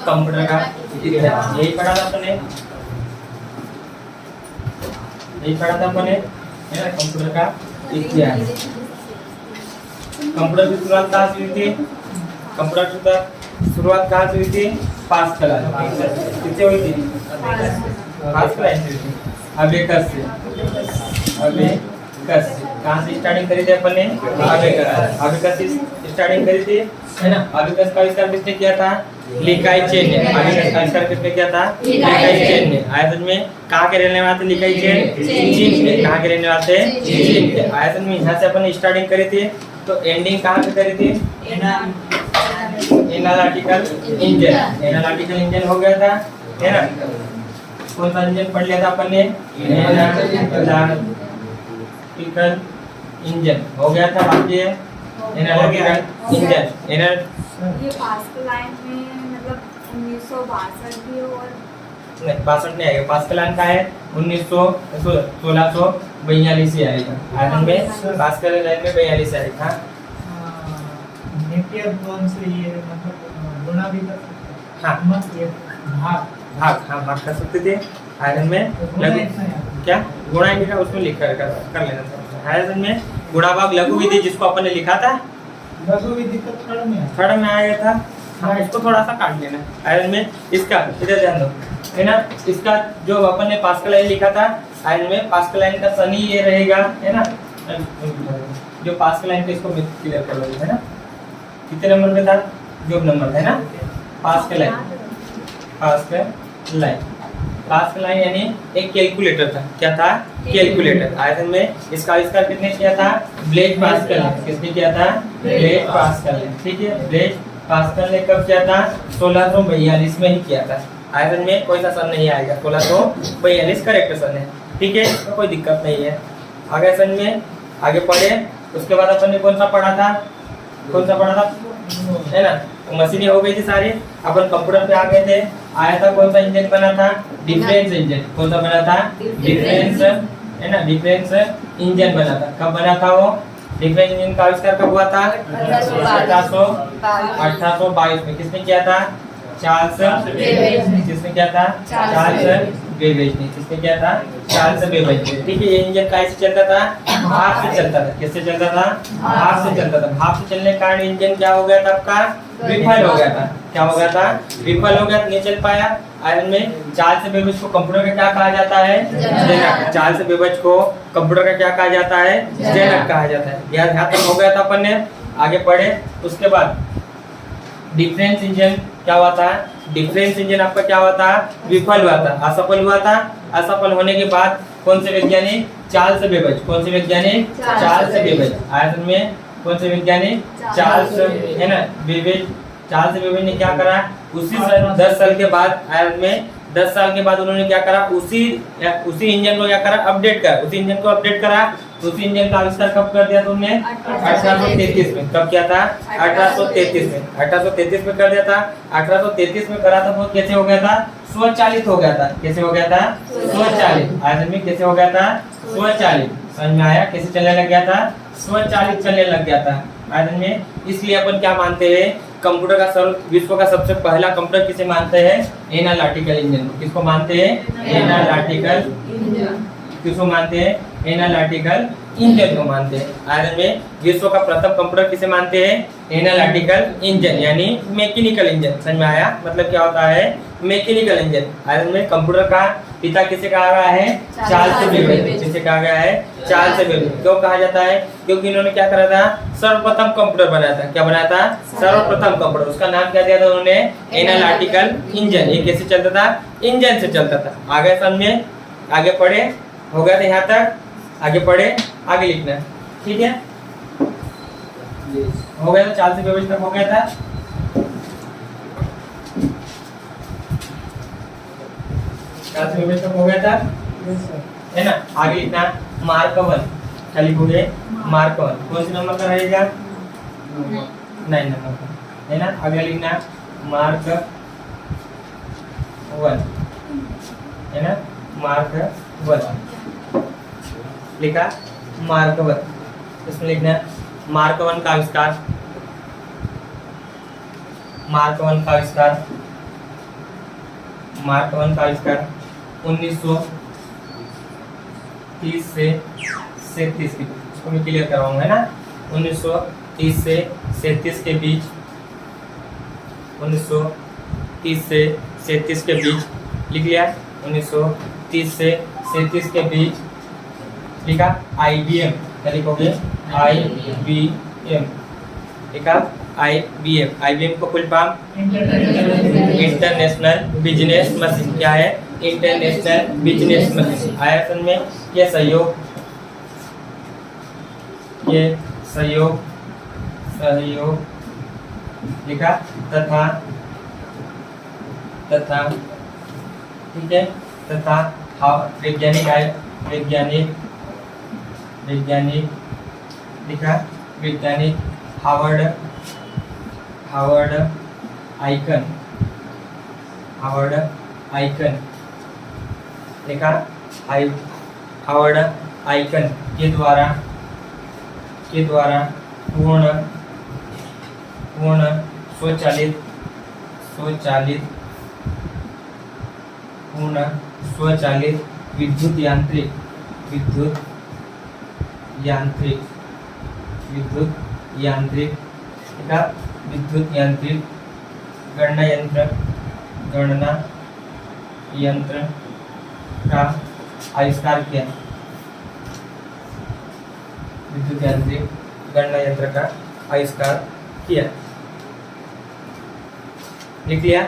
Computer का इतिहास। यही पढ़ा था अपने, यही पढ़ा था अपने, है ना, कंप्यूटर का इतिहास। कंप्यूटर की शुरुआत कहाँ से हुई थी? कंप्यूटर की शुरुआत कहाँ से हुई थी? पास्कल किससे हुई थी? पास्कल से हुई थी, अबेकस से। अबेकस से कहाँ से स्टार्टिंग करी थी अपन ने? अबेकस। अबेकस से स्टार्टिंग करी थी, है ना। अबेकस का आविष्कार किसने किया था? लिकाई चेन ने। अबेकस का आविष्कार किसने किया था? लिकाई चेन ने। आयतन में कहाँ के रहने वाले थे लिकाई चेन? चीन के। कहाँ के रहने वाले थे? चीन के। आयतन में यहाँ से अपन ने स्टार्टिंग करी थी, तो एंडिंग कहाँ पे करी थी? Analytical engine. एनालिटिकल इंजन हो गया था, है ना। कौन सा इंजन पढ़ लिया था अपन ने? एनालिटिकल इंजन हो गया था। बाकी है एनालिटिकल इंजन। ये पास्कल लाइन में मतलब 1962 भी और नहीं, 62 नहीं आएगा। पास्कल लाइन का है 1642 से आएगा। आयतन में पास्कल लाइन में 42 आएगा। नेपियर कौन से ये मतलब गुणा भी कर सकते हैं? हाँ, मत ये भाग हाँ भाग कर सकते थे। आयतन में क्या गुणा लिखा उसमें लिख कर लेना था। आयतन में गुणा भाग लघु विधि जिसको अपन ने लिखा था, लघु विधि तो थर्ड में आया था। हाँ, इसको थोड़ा सा काट लेना। आयरन में इसका इधर ध्यान दो, है ना। इसका जो अपन ने पास्कल लाइन लिखा था, आयरन में पास्कल लाइन का सनी ये रहेगा, है ना। जो पास्कल लाइन का इसको क्लियर कर लो, है ना। कितने नंबर पे था? जो नंबर है ना, pascal line. Pascal line, pascal line यानी एक कैलकुलेटर था। क्या था? कैलकुलेटर। आयतन में इसका आविष्कार किसने किया था? ब्लेज पास्कल ने। किसने किया था? ब्लेज पास्कल ने। ठीक है, ब्लेज पास्कल ने कब किया था? 1642 में ही किया था। आयतन में कोई सा सन नहीं आएगा, 1642 करेक्ट सन है। ठीक है, तो कोई दिक्कत नहीं है। आगे सन में आगे पढ़े, उसके बाद अपन ने कौन सा पढ़ा था? कौन सा पढ़ा था, है ना। मशीनें हो गई थी सारी, अपन कंप्यूटर पे आ गए थे। आया था कौन सा इंजन बना था? Difference engine. कौन सा बना था? डिफरेंस, है ना। डिफरेंस इंजन बना था। कब बना था वो? डिफरेंस इंजन का आविष्कार कब हुआ था? 1822 में। किसने किया था? चार्ल्स बेबेज ने। किसने किया था? चार्ल्स बेबेज ने। किसने किया था? चार्ल्स बेबेज ने। ठीक है, ये इंजन कैसे चलता था? भाप से चलता था। किससे चलता था? भाप से चलता था। भाप से चलने के कारण इंजन क्या हो गया था आपका? विफल हो गया था। क्या हो गया था? विफल हो गया, नहीं चल पाया। आयरन में चार्ल्स बेबेज को कंप्यूटर का क्या कहा जाता है? जनक। चार्ल्स बेबेज को कंप्यूटर का क्या कहा जाता है? जनक कहा जाता है। यहाँ तक हो गया था अपन ने। आगे पढ़े, उसके बाद डिफरेंस इंजन क्या हुआ था? डिफरेंस इंजन आपका क्या हुआ था? विफल हुआ था, असफल हुआ था। असफल होने के बाद कौन से वैज्ञानिक? Charles Babbage. कौन से वैज्ञानिक? Charles Babbage. आयतन में कौन से वैज्ञानिक? चार्ल्स, है ना, बेबेज। चार्ल्स बेबेज ने क्या करा? उसी 10 साल के बाद, आयतन में 10 साल के बाद उन्होंने क्या करा? उसी इंजन को क्या करा? अपडेट करा। उसी इंजन को अपडेट करा। उसी इंजन का आविष्कार कब कर दिया तुमने? 1833 में। कब किया था? 1833 में। 1833 में कर दिया था। 1833 में करा था। वो कैसे हो गया था? स्वचालित हो गया था। कैसे हो गया था? स्वचालित। आयतन में कैसे हो गया था? स्वचालित। समझ में आया? कैसे चलने लग गया था? स्वचालित चलने लग गया था आयतन में। इसलिए अपन क्या मानते हैं? कंप्यूटर का विश्व का सबसे पहला कंप्यूटर किसे मानते हैं? एनालिटिकल इंजन को। किसको मानते हैं? एनालिटिकल। किसको मानते हैं? एनालिटिकल इंजन को मानते हैं। आयरन में विश्व का प्रथम कंप्यूटर किसे मानते हैं? एनालिटिकल इंजन यानी मैकेनिकल इंजन। समझ में आया? मतलब क्या होता है? Mechanical engine. आयरन में कंप्यूटर का पिता किसे कहा गया है? Charles Babbage. किसे कहा गया है? Charles Babbage. क्यों कहा जाता है? क्योंकि इन्होंने क्या करा था? सर्वप्रथम कंप्यूटर बनाया था। क्या बनाया था? सर्वप्रथम कंप्यूटर। उसका नाम क्या दिया था उन्होंने? Analytical engine. ये कैसे चलता था? इंजन से चलता था। आगे समझे, आगे पढ़े, हो गया था यहाँ तक। आगे पढ़े, आगे लिखना, ठीक है। हो गया था, चार्ल्स बेबेज तक हो गया था। चार्ल्स बेबेज तक हो गया था, है ना। आगे लिखना मार्क 1। क्या लिखोगे? मार्क 1। कौन सी नंबर का रहेगा? 9 नंबर का, है ना। आगे लिखना मार्क 1, है ना। मार्क 1 लिखा। मार्क 1 इसमें लिखना मार्क 1 का आविष्कार। मार्क 1 का आविष्कार मार्क वन का आविष्कार 1930 से 37 के बीच, इसको मैं क्लियर करवाऊंगा, है ना। 1930 से 37 के बीच, 1930 से 37 के बीच लिख लिया। 1930 से 37 के बीच लिखा। IBM क्या लिखोगे? IBM लिखा। IBM को full form international business machine. क्या है? International business machine. आयतन में ये सहयोग लिखा। तथा ठीक है, तथा वैज्ञानिक लिखा। वैज्ञानिक हार्वर्ड आइकन लिखा। हार्वर्ड आइकन के द्वारा पूर्ण स्वचालित विद्युत यांत्रिक गणना यंत्र का आविष्कार किया। विद्युत यांत्रिक गणना यंत्र का आविष्कार किया। लिख लिया?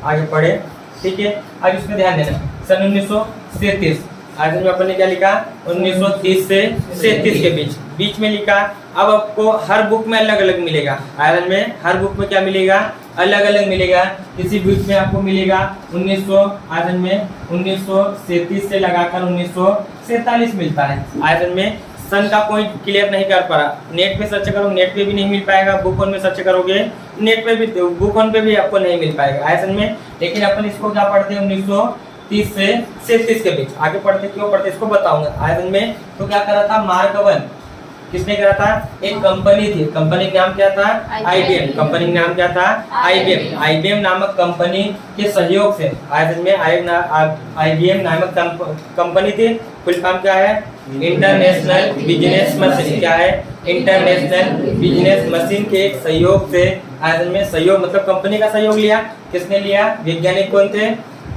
आगे पढ़े, ठीक है। अब इसमें ध्यान देना, सन 1937 आज में अपन ने क्या लिखा? 1930 से 37 के बीच में लिखा। अब आपको हर बुक में अलग अलग मिलेगा। आयरन में हर बुक में क्या मिलेगा? अलग अलग मिलेगा। किसी बुक में आपको मिलेगा 1937 से लगाकर 1947 मिलता है। आयरन में सन का पॉइंट क्लियर नहीं कर पा रहा, नेट पे सर्च करो, नेट पे भी नहीं मिल पाएगा। बुक वन में सर्च करोगे, नेट पे भी, बुक वन पे भी आपको नहीं मिल पाएगा आयरन में। लेकिन अपन इसको क्या पढ़ते हैं? 1930 से 37 के बीच। आगे पढ़ते क्यों पढ़ते इसको बताऊंगा। आयरन में तो क्या करा था? मार्क वन किसने करा था? एक कंपनी थी, कंपनी का नाम क्या था? IBM। कंपनी का नाम क्या था? IBM नामक कंपनी के सहयोग से आयरन में IBM नामक कंपनी थी। फुल फॉर्म क्या है? International business machine. क्या है? इंटरनेशनल बिजनेस मशीन के एक सहयोग से आयरन में, सहयोग मतलब कंपनी का सहयोग लिया। किसने लिया? वैज्ञानिक कौन थे?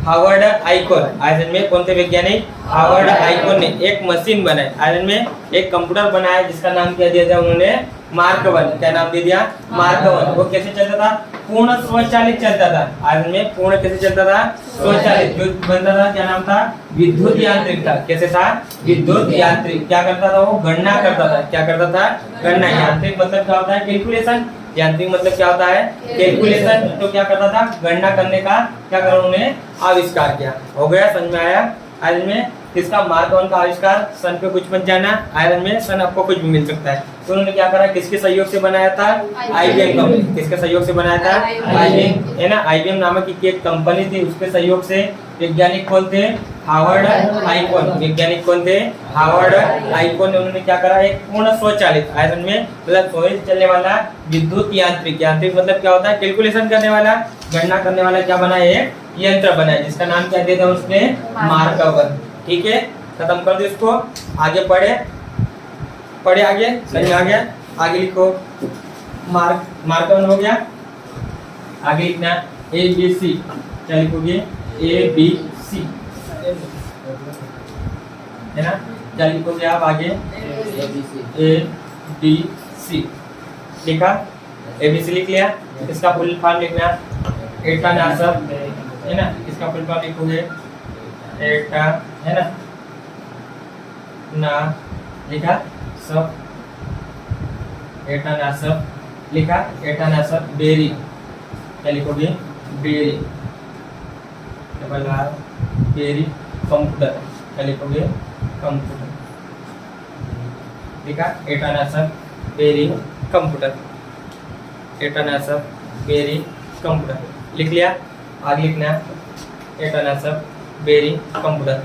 Harvard icon. आयरन में कौन थे वैज्ञानिक? हार्वर्ड आइकन ने एक मशीन बनाई। आयरन में एक कंप्यूटर बनाया जिसका नाम क्या दिया था उन्होंने? Mark one. क्या नाम दे दिया? Mark one. वो कैसे चलता था? पूर्ण स्वचालित चलता था। आयरन में पूर्ण कैसे चलता था? स्वचालित। जो बनता था क्या नाम था? विद्युत यांत्रिक था। कैसे था? विद्युत यांत्रिक। क्या करता था? वो गणना करता था। क्या करता था? गणना। यांत्रिक मतलब क्या होता है? कैलकुलेशन। यांत्रिक मतलब क्या होता है? कैलकुलेशन। तो क्या करता था? गणना करने का क्या करा उन्होंने? आविष्कार किया। हो गया? समझ में आया? आयरन में किसका? मार्क वन का आविष्कार। सन पे कुछ मत जाना, आयरन में सन आपको कुछ भी मिल सकता है। तो उन्होंने क्या करा? किसके सहयोग से बनाया था? IBM company. किसके सहयोग से बनाया था? IBM, है ना। IBM नामक की एक कंपनी थी, उसके सहयोग से वैज्ञानिक कौन थे? Harvard icon. वैज्ञानिक कौन थे? हार्वर्ड आइकन ने उन्होंने क्या करा? एक पूर्ण स्वचालित आयरन में मतलब स्वयं चलने वाला विद्युत यांत्रिक। यांत्रिक मतलब क्या होता है? कैलकुलेशन करने वाला, गणना करने वाला क्या बना? एक यंत्र बनाया जिसका नाम क्या दिया था उसने? Mark one. ठीक है, खत्म कर दो इसको। आगे पढ़े आगे, समझ में आ गया? आगे लिखो। मार्क वन हो गया। आगे लिखना ABC। क्या लिखोगे? ABC, है ना। क्या लिखोगे आप आगे? ABC लिखा। ABC लिख लिया। इसका फुल फॉर्म लिखना एटा नासब, है ना। इसका फुल फॉर्म लिखोगे एटा, है ना, ना लिखा सब, एटा नासब लिखा। एटा नासब बेरी। क्या लिखोगे? Berry, double R, berry. Computer. क्या लिखोगे? कंप्यूटर लिखा। एटा नासब बेरी कंप्यूटर। एटा नासब बेरी कंप्यूटर लिख लिया। आगे लिखना एटा नासब बेरी कंप्यूटर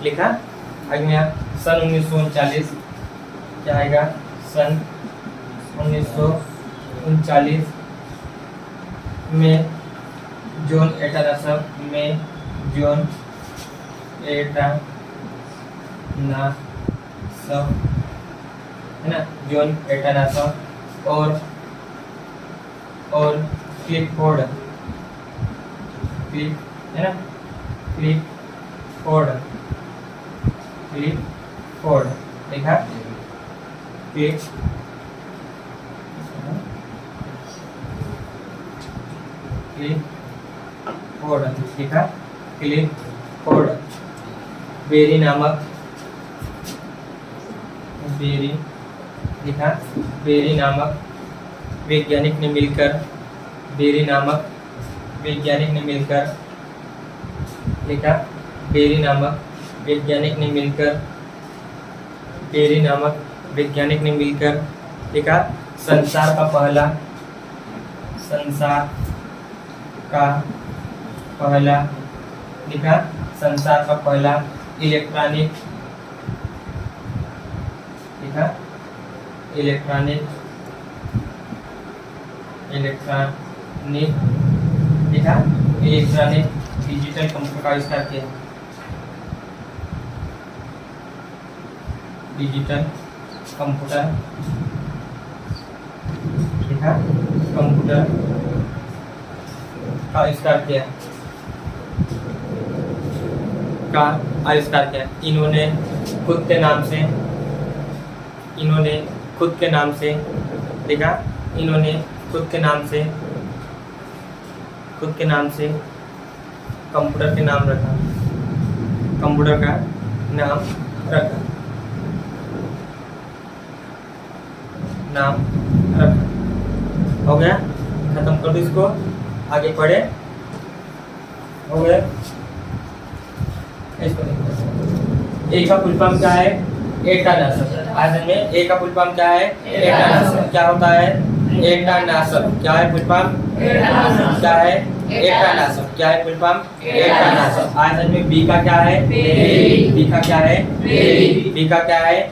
लिखा। आगे में सन 1939 क्या आएगा? सन 1939 में जॉन एटानासब में जॉन एटानासब है ना, जॉन एटानासब और क्लिफोर्ड है ना, क्लिफोर्ड देखा, क्लिफोर्ड देखा, क्लिफोर्ड बेरी नामक वैज्ञानिक ने मिलकर लिखा, बेरी नामक वैज्ञानिक ने मिलकर लिखा, संसार का पहला इलेक्ट्रॉनिक डिजिटल कंप्यूटर का आविष्कार किया, डिजिटल कंप्यूटर का आविष्कार किया। इन्होंने खुद के नाम से देखा, इन्होंने खुद के नाम से कंप्यूटर का नाम रखा, हो गया, खत्म कर दो इसको, आगे पढ़े, हो गया। इसको ए का फुल फॉर्म क्या है? एटानासब। आयतन में ए का फुल फॉर्म क्या है? एटानासब। क्या होता है? एटानासब। क्या है फुल फॉर्म? क्या है? एटानासब। क्या है फुल फॉर्म? एटानासब। आयतन में बी का क्या है? बी का क्या है? बी का क्या है?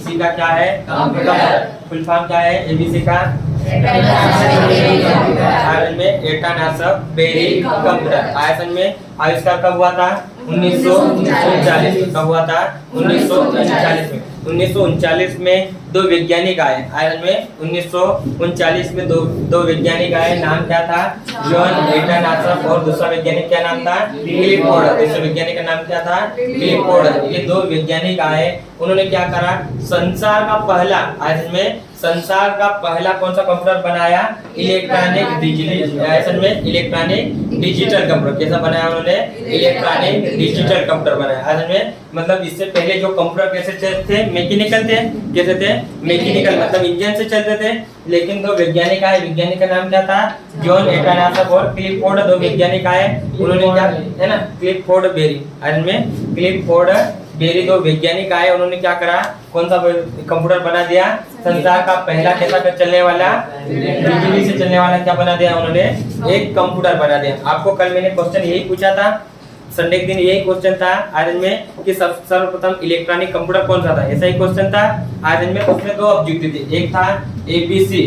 सी का क्या है? कंप्यूटर। फुल फॉर्म क्या है एबीसी का? आयतन में एटानासब बेरी कंप्यूटर। आयतन में आविष्कार कब हुआ था? 1939 में। कब हुआ था? 1939 में। 1939 में दो वैज्ञानिक आए। आयरन में 1939 में दो वैज्ञानिक आए। नाम क्या था? जॉन एटानासब। और दूसरा वैज्ञानिक क्या नाम था? क्लिफोर्ड। दूसरे वैज्ञानिक का नाम क्या था? क्लिफोर्ड। ये दो वैज्ञानिक आए, उन्होंने क्या करा? संसार का पहला, आयरन में संसार का पहला कौन सा कंप्यूटर बनाया? Electronic digital. आयरन में इलेक्ट्रॉनिक डिजिटल कंप्यूटर। कैसा बनाया उन्होंने? इलेक्ट्रॉनिक डिजिटल कंप्यूटर बनाया। आयरन में मतलब इससे पहले जो कंप्यूटर कैसे चलते थे? मैकेनिकल थे। कैसे थे? मैकेनिकल, मतलब इंजन से चलते थे। लेकिन दो वैज्ञानिक आए, वैज्ञानिक का नाम क्या था? जॉन एटानासब और क्लिफोर्ड। दो वैज्ञानिक आए, उन्होंने क्या है ना, क्लिफोर्ड बेरी। आयरन में क्लिफोर्ड बेरी दो वैज्ञानिक आए, उन्होंने क्या करा? कौन सा कंप्यूटर बना दिया? संसार का पहला कैसा चलने वाला, बिजली से चलने वाला क्या बना दिया उन्होंने? एक कंप्यूटर बना दिया। आपको कल मैंने क्वेश्चन यही पूछा था, संडे के दिन यही क्वेश्चन था आयरन में कि सर्वप्रथम इलेक्ट्रॉनिक कंप्यूटर कौन सा था, ऐसा ही क्वेश्चन था आयरन में। उसमें दो ऑब्जेक्टिव थे, एक था एबीसी,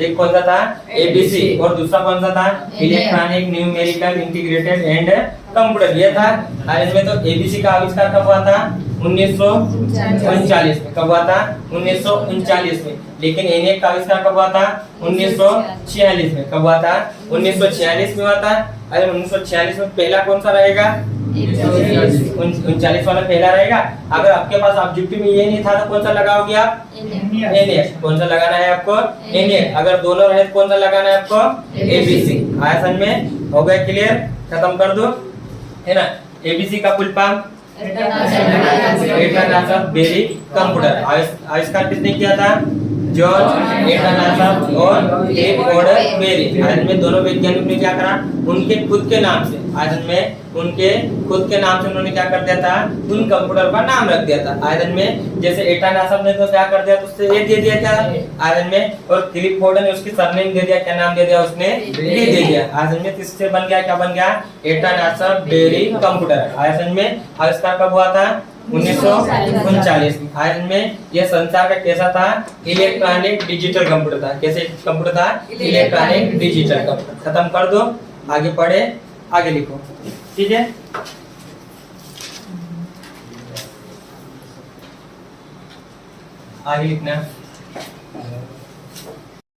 एक कौन सा था? एबीसी, और दूसरा कौन सा था? Electronic numerical integrated and computer. ये था आयरन में। तो एबीसी का आविष्कार कब हुआ था? 1939 में। कब हुआ था? 1939 में। लेकिन एनएफ का आविष्कार कब हुआ था? 1946 में। कब हुआ था? 1946 में हुआ था। अरे 1946 में पहला कौन सा रहेगा? 39 वाला पहला रहेगा। अगर आपके पास ऑब्जेक्टिव में ये नहीं था तो कौन सा लगाओगे आप? एनएफ। कौन सा लगाना है आपको? एनएफ। अगर दोनों रहे तो कौन सा लगाना है आपको? एबीसी। आया समझ में? हो गया क्लियर? खत्म कर दो, है ना। एबीसी का फुल फॉर्म एटानासब बेरी कंप्यूटर। आविष्कार किसने किया था? जॉन एटानासब और क्लिफोर्ड बेरी। आयरन में दोनों वैज्ञानिक ने क्या करा? उनके खुद के नाम से, आयरन में उनके खुद के नाम से उन्होंने क्या कर दिया था? उन कंप्यूटर का नाम रख दिया था। आयरन में जैसे एटानासब ने तो क्या कर दिया, तो उससे ये दे दिया था आयरन में, और क्लिफोर्ड ने उसकी सरनेम दे दिया। क्या नाम दे दिया उसने? ये दे दिया। आयरन में किससे बन गया? क्या बन गया? एटानासब बेरी कंप्यूटर। आयरन में आविष्कार कब हुआ था? 1939 में। आयरन में यह संसार का कैसा था? इलेक्ट्रॉनिक डिजिटल कंप्यूटर था। कैसे कंप्यूटर था? Electronic digital computer. खत्म कर दो, आगे पढ़े, आगे लिखो, ठीक है। आगे लिखना